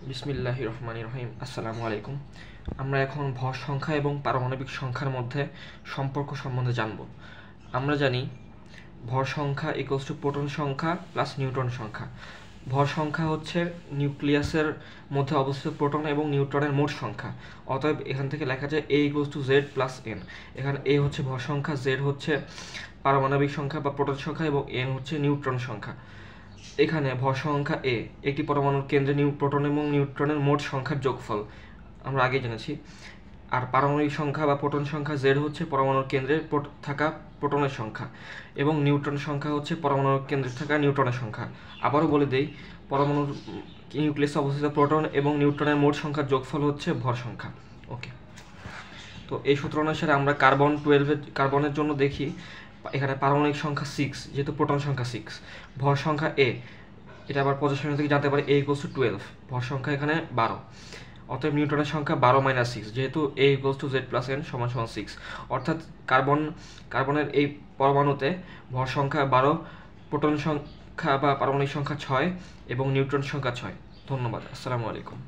বিসমিল্লাহির রহমানির রহিম। আসসালামু আলাইকুম। আমরা এখন ভর সংখ্যা এবং পারমাণবিক সংখ্যার মধ্যে সম্পর্ক সম্বন্ধে জানব। আমরা জানি ভর সংখ্যা ইকুয়ালস টু প্রোটন সংখ্যা প্লাস নিউট্রন সংখ্যা। ভর সংখ্যা হচ্ছে নিউক্লিয়াসের মধ্যে অবস্থিত প্রোটন এবং নিউট্রনের মোট সংখ্যা। অতএব এখান থেকে লেখা যায় A equals to Z plus N. এখানে এ হচ্ছে ভর সংখ্যা, জেড হচ্ছে পারমাণবিক সংখ্যা বা প্রোটন সংখ্যা এবং এন হচ্ছে নিউট্রন সংখ্যা। এখানে ভর সংখ্যা এ একটি পরমাণুর কেন্দ্রে প্রোটন এবং নিউট্রনের মোট সংখ্যার যোগফল, আমরা আগে জেনেছি। আর পারমাণবিক সংখ্যা বা প্রোটন সংখ্যা জেড হচ্ছে পরমাণুর কেন্দ্রে থাকা প্রোটনের সংখ্যা এবং নিউট্রন সংখ্যা হচ্ছে পরমাণুর কেন্দ্রে থাকা নিউট্রনের সংখ্যা। আবারও বলে দেই, পরমাণুর নিউক্লিয়াসে অবস্থিত প্রোটন এবং নিউট্রনের মোট সংখ্যার যোগফল হচ্ছে ভর সংখ্যা। ওকে, তো এই সূত্র অনুসারে আমরা কার্বনের জন্য দেখি এখানে পারমাণবিক সংখ্যা 6, যেহেতু প্রোটন সংখ্যা 6। ভর সংখ্যা এ, এটা আবার পজিশন থেকে জানতে পারি, এ ইকুয়ালস টু 12। ভর সংখ্যা এখানে 12। অতএব নিউটনের সংখ্যা 12 - 6, যেহেতু A equals to Z plus N সমান সমান 6। অর্থাৎ কার্বনের এই পরমাণুতে ভর সংখ্যা 12, প্রোটন সংখ্যা বা পারমাণবিক সংখ্যা 6 এবং নিউট্রন সংখ্যা 6। ধন্যবাদ। আসসালামু আলাইকুম।